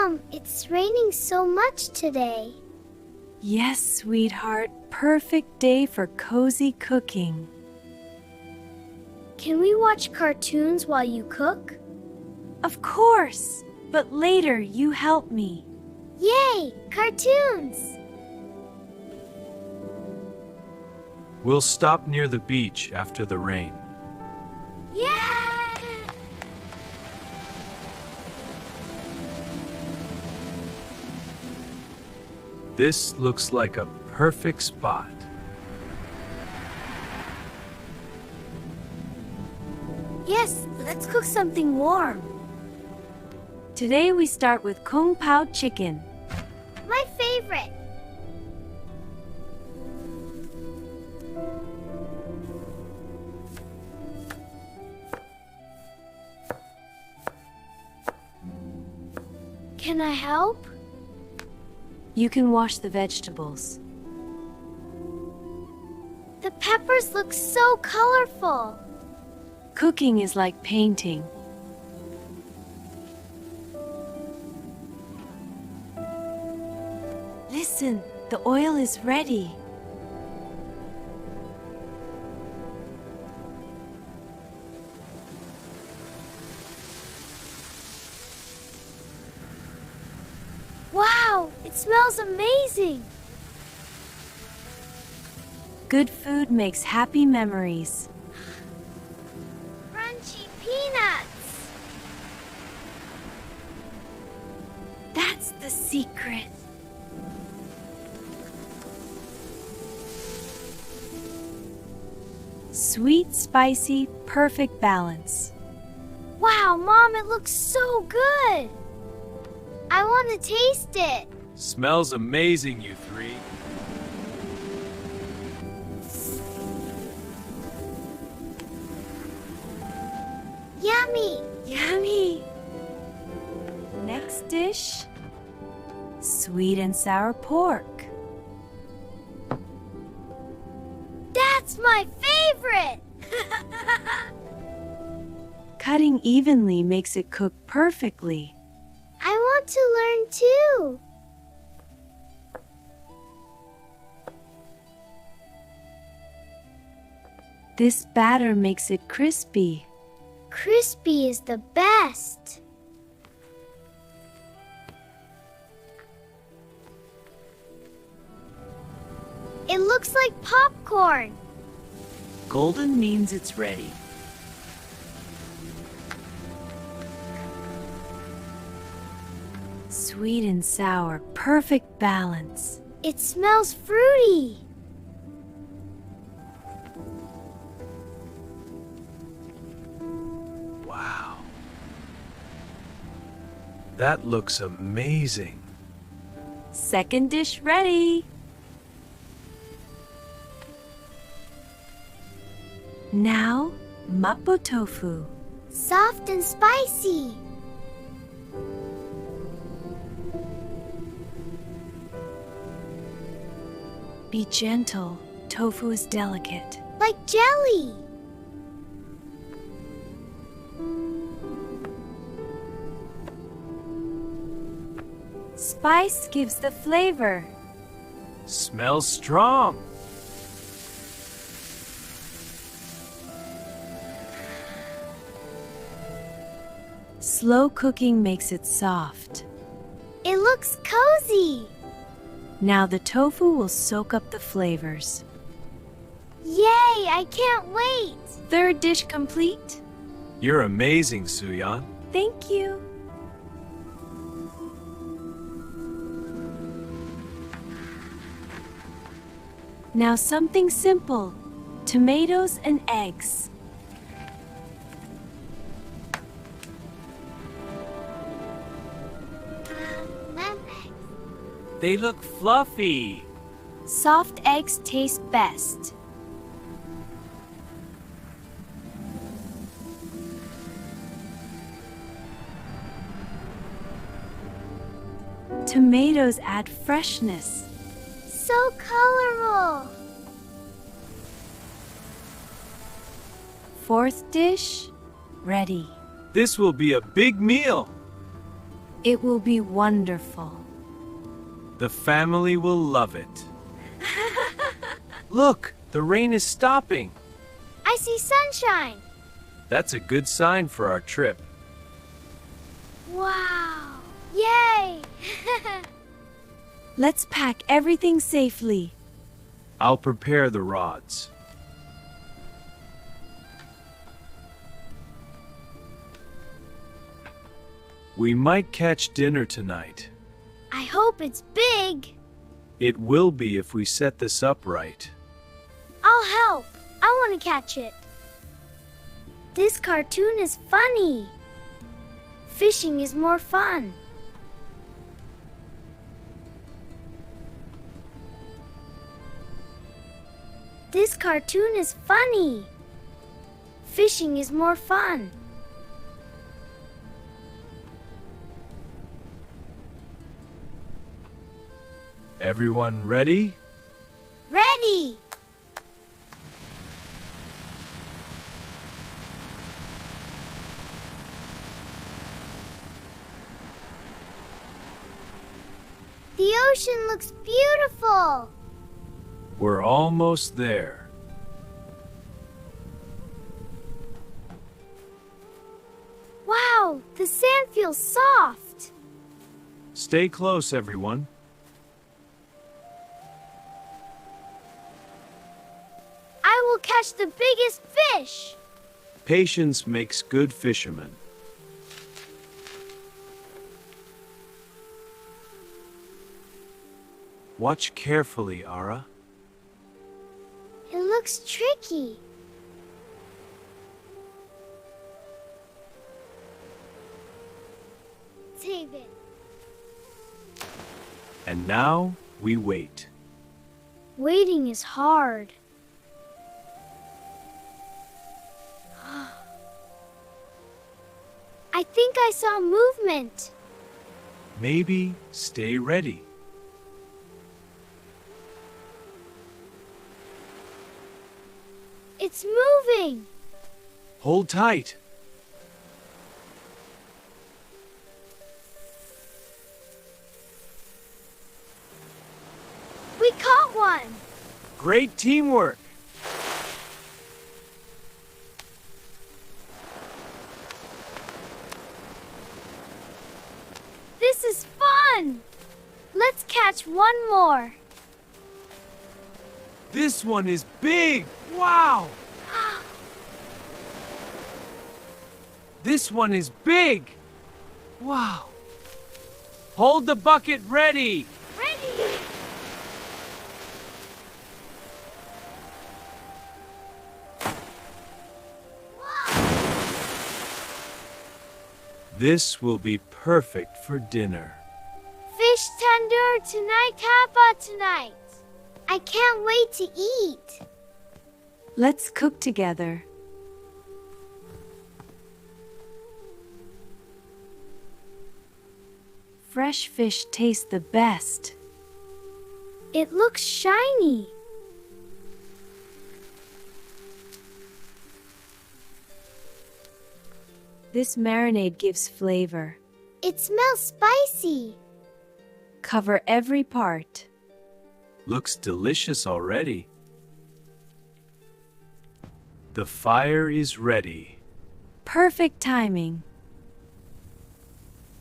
Mom, it's raining so much today. Yes, sweetheart, perfect day for cozy cooking. Can we watch cartoons while you cook? Of course, but later you help me. Yay, cartoons! We'll stop near the beach after the rain. Yeah! This looks like a perfect spot. Yes, let's cook something warm. Today we start with Pao Chicken. My favorite. Can I help? You can wash the vegetables. The peppers look so colorful. Cooking is like painting. Listen, the oil is ready. Wow, it smells amazing. Good food makes happy memories. Crunchy peanuts. That's the secret. Sweet, spicy, perfect balance. Wow, Mom, it looks so good. I want to taste it. Smells amazing, you three. Yummy. Yummy! Next dish, sweet and sour pork. That's my favorite. Cutting evenly makes it cook perfectly. I want to learn too. This batter makes it crispy. Crispy is the best. It looks like popcorn. Golden means it's ready. Sweet and sour, perfect balance. It smells fruity. Wow. That looks amazing. Second dish ready. Now, Mapo Tofu. Soft and spicy. Be gentle, tofu is delicate. Like jelly. Spice gives the flavor. Smells strong. Slow cooking makes it soft. It looks cozy. Now the tofu will soak up the flavors. Yay, I can't wait. Third dish complete. You're amazing, Suyan. Thank you. Now something simple. Tomatoes and eggs. They look fluffy. Soft eggs taste best. Tomatoes add freshness. So colorful. Fourth dish, ready. This will be a big meal. It will be wonderful. The family will love it. Look, the rain is stopping. I see sunshine. That's a good sign for our trip. Wow. Yay! Let's pack everything safely. I'll prepare the rods. We might catch dinner tonight. I hope it's big. It will be if we set this up right. I'll help. I want to catch it. This cartoon is funny. Fishing is more fun. This cartoon is funny. Fishing is more fun. Everyone ready? Ready! The ocean looks beautiful. We're almost there. Wow, the sand feels soft. Stay close, everyone. I will catch the biggest fish. Patience makes good fishermen. Watch carefully, Ara. It looks tricky. Save it. And now we wait. Waiting is hard. I think I saw movement. Maybe stay ready. It's moving. Hold tight. We caught one. Great teamwork. This is fun. Let's catch one more. This one is big. Wow. This one is big. Wow. Hold the bucket ready. Ready. This will be perfect for dinner. Fish Tandoor tonight, Tapa tonight. I can't wait to eat. Let's cook together. Fresh fish tastes the best. It looks shiny. This marinade gives flavor. It smells spicy. Cover every part. Looks delicious already. The fire is ready. Perfect timing.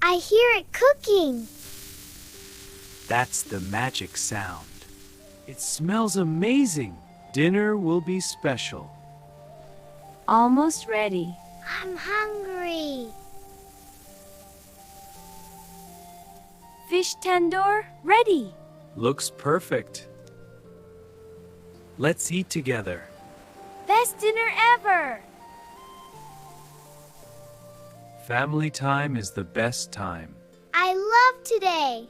I hear it cooking. That's the magic sound. It smells amazing. Dinner will be special. Almost ready. I'm hungry. Fish tandoor ready. Looks perfect. Let's eat together. Best dinner ever. Family time is the best time. I love today.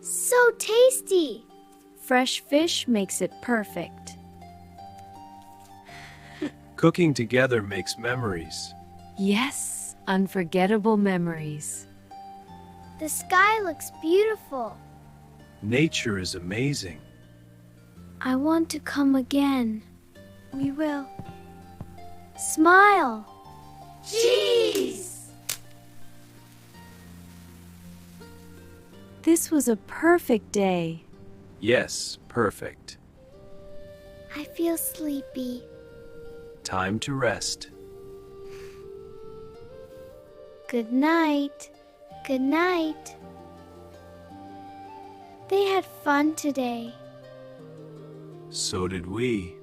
So tasty. Fresh fish makes it perfect. Cooking together makes memories. Yes, unforgettable memories. The sky looks beautiful. Nature is amazing. I want to come again. We will. Smile. Cheese! This was a perfect day. Yes, perfect. I feel sleepy. Time to rest. Good night. Good night. They had fun today. So did we.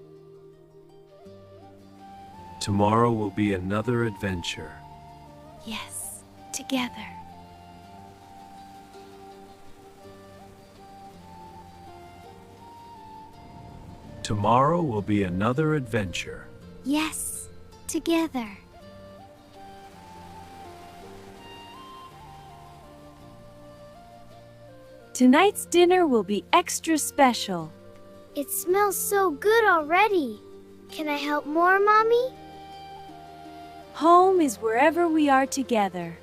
Tomorrow will be another adventure. Yes, together. Tomorrow will be another adventure. Yes, together. Tonight's dinner will be extra special. It smells so good already. Can I help more, Mommy? Home is wherever we are together.